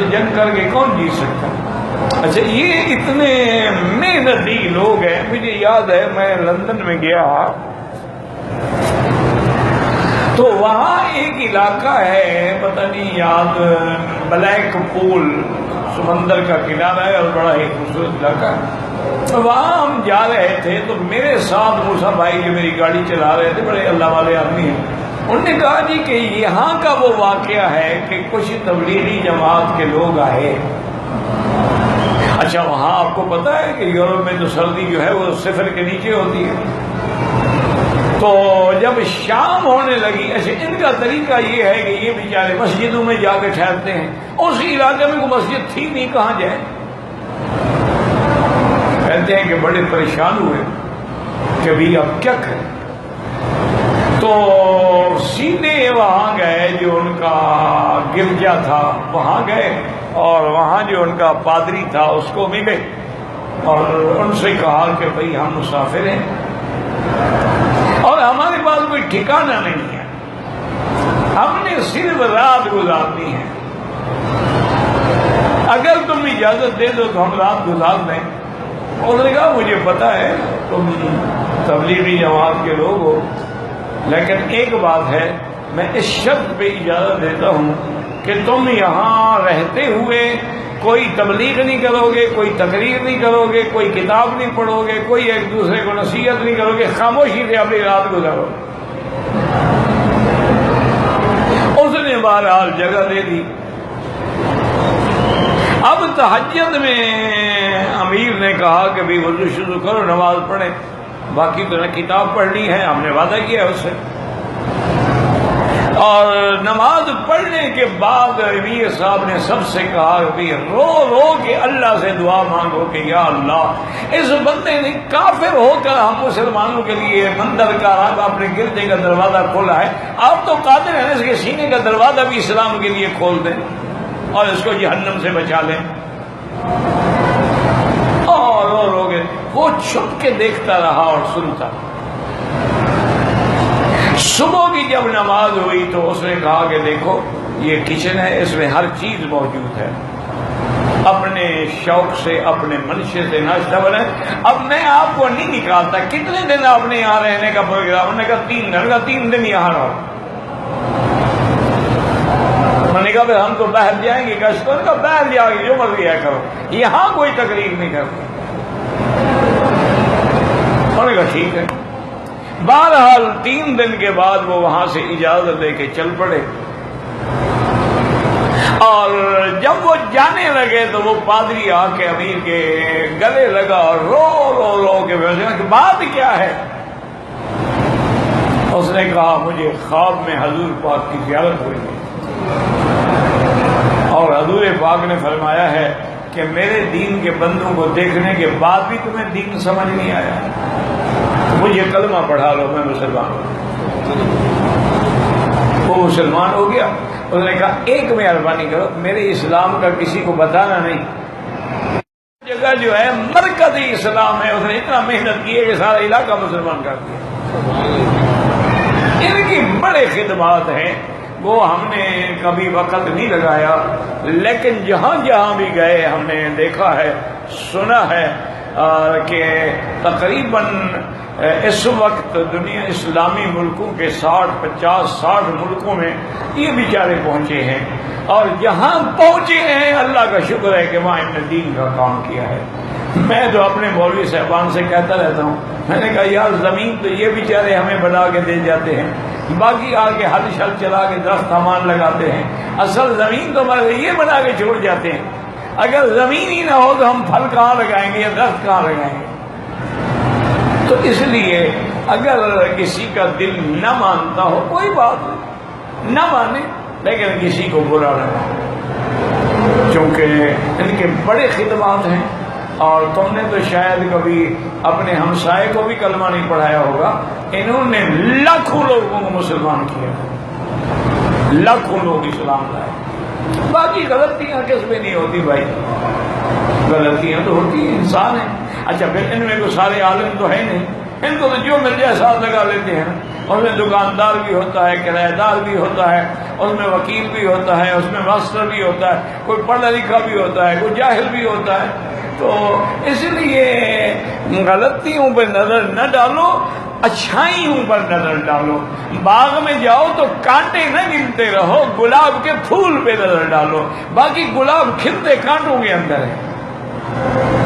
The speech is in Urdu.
سے جنگ کر کے کون جیت سکتا ہے؟ اچھا یہ اتنے محنتی لوگ ہیں. مجھے یاد ہے میں لندن میں گیا تو وہاں ایک علاقہ ہے پتہ نہیں یاد، بلیک پول سمندر کا کنارہ ہے اور بڑا ہی خوبصورت علاقہ ہے. وہاں ہم جا رہے تھے تو میرے ساتھ موسیٰ بھائی جو میری گاڑی چلا رہے تھے، بڑے اللہ والے آدمی ہیں، انہوں نے کہا جی کہ یہاں کا وہ واقعہ ہے کہ کچھ تبلیغی جماعت کے لوگ آئے. اچھا وہاں آپ کو پتا ہے کہ یورپ میں تو سردی جو ہے وہ 0 کے نیچے ہوتی ہے. تو جب شام ہونے لگی، اچھا ان کا طریقہ یہ ہے کہ یہ بیچارے مسجدوں میں جا کے ٹھہرتے ہیں. اس علاقے میں کوئی مسجد تھی نہیں، کہاں جائیں؟ کہتے ہیں کہ بڑے پریشان ہوئے کہ بھی اب کیا کریں. تو سیدھے وہاں گئے، جو ان کا گرجا تھا وہاں گئے، اور وہاں جو ان کا پادری تھا اس کو ملے اور ان سے کہا کہ بھئی ہم مسافر ہیں اور ہمارے پاس کوئی ٹھکانہ نہیں ہے، ہم نے صرف رات گزارنی ہے، اگر تم اجازت دے دو تو ہم رات گزار دیں. انہوں نے کہا مجھے پتا ہے تم تبلیغی جماعت کے لوگ ہو، لیکن ایک بات ہے، میں اس شرط پہ اجازت دیتا ہوں کہ تم یہاں رہتے ہوئے کوئی تبلیغ نہیں کرو گے، کوئی تقریر نہیں کرو گے، کوئی کتاب نہیں پڑھو گے، کوئی ایک دوسرے کو نصیحت نہیں کرو گے، خاموشی سے اپنی رات گزارو. اس نے بہرحال جگہ دے دی. اب تہجد میں امیر نے کہا کہ بھی وضو شروع کرو، نماز پڑھیں، باقی تو نے کتاب پڑھنی ہے، ہم نے وعدہ کیا اس سے. اور نماز پڑھنے کے بعد امیر صاحب نے سب سے کہا کہ رو رو کے اللہ سے دعا مانگو کہ یا اللہ اس بندے نے کافر ہو کر ہم مسلمانوں کے لیے مندر کا اپنے گرجے کا دروازہ کھولا ہے، آپ تو قادر ہیں اس کے سینے کا دروازہ بھی اسلام کے لیے کھول دیں اور اس کو جہنم سے بچا لیں. اور رو رو کے وہ چھپ کے دیکھتا رہا اور سنتا. صبح کی جب نماز ہوئی تو اس نے کہا کہ دیکھو یہ کچن ہے، اس میں ہر چیز موجود ہے، اپنے شوق سے اپنے منشے سے ناشتہ بنائے. اب میں آپ کو نہیں نکالتا کتنے دن آپ نے یہاں رہنے کا پروگرام. انہوں نے کہا 3 دن. کا 3 دن یہاں رہو. میں نے کہا ہم تو باہر جائیں گے. کہا باہر جا کے جو مرضی ہے کرو، یہاں کوئی تقریر نہیں کرتی. انہوں نے کہا ٹھیک ہے. بہرحال 3 دن کے بعد وہ وہاں سے اجازت لے کے چل پڑے، اور جب وہ جانے لگے تو وہ پادری آ کے امیر کے گلے لگا اور رو رو رو کے بات کیا ہے. اس نے کہا مجھے خواب میں حضور پاک کی زیارت ہوئی اور حضور پاک نے فرمایا ہے کہ میرے دین کے بندوں کو دیکھنے کے بعد بھی تمہیں دین سمجھ نہیں آیا، مجھے کلمہ پڑھا لو میں مسلمان ہوں. وہ مسلمان ہو گیا. انہوں نے کہا ایک مہربانی کرو، میرے اسلام کا کسی کو بتانا نہیں. جگہ جو ہے مرکزی اسلام ہے، اس نے اتنا محنت کی ہے کہ سارا علاقہ مسلمان کر دیا. ان کی بڑے خدمات ہیں، وہ ہم نے کبھی وقت نہیں لگایا، لیکن جہاں جہاں بھی گئے ہم نے دیکھا ہے، سنا ہے کہ تقریباً اس وقت دنیا اسلامی ملکوں کے 60 ملکوں میں یہ بیچارے پہنچے ہیں، اور جہاں پہنچے ہیں اللہ کا شکر ہے کہ وہاں انہوں نے دین کا کام کیا ہے. میں تو اپنے مولوی صاحبان سے کہتا رہتا ہوں، میں نے کہا یار زمین تو یہ بیچارے ہمیں بنا کے دے جاتے ہیں، باقی آگے ہل شل چلا کے درخت سامان لگاتے ہیں، اصل زمین تو ہمارے یہ بنا کے چھوڑ جاتے ہیں. اگر زمین ہی نہ ہو تو ہم پھل کہاں لگائیں گے یا درخت کہاں لگائیں گے؟ تو اس لیے اگر کسی کا دل نہ مانتا ہو کوئی بات نہیں، نہ مانے، لیکن کسی کو برا نہ مانے، چونکہ ان کے بڑے خدمات ہیں. اور تم نے تو شاید کبھی اپنے ہمسائے کو بھی کلمہ نہیں پڑھایا ہوگا، انہوں نے لاکھوں لوگوں کو مسلمان کیا، لاکھوں لوگ اسلام لائے. باقی غلطیاں کس میں نہیں ہوتی بھائی، غلطیاں تو ہوتی ہیں، انسان ہیں. اچھا پھر ان میں تو سارے عالم تو ہے نہیں، ان کو تو جو مل جائے ساتھ لگا لیتے ہیں. اس میں دکاندار بھی ہوتا ہے، کرایہ دار بھی ہوتا ہے، اس میں وکیل بھی ہوتا ہے، اس میں ماسٹر بھی ہوتا ہے، کوئی پڑھا لکھا بھی ہوتا ہے، کوئی جاہل بھی ہوتا ہے. تو اس لیے غلطیوں پہ نظر نہ ڈالو، اچھائیوں پر نظر ڈالو. باغ میں جاؤ تو کانٹے نہ گنتے رہو، گلاب کے پھول پہ نظر ڈالو. باقی گلاب کھلتے کانٹوں کے اندر ہے.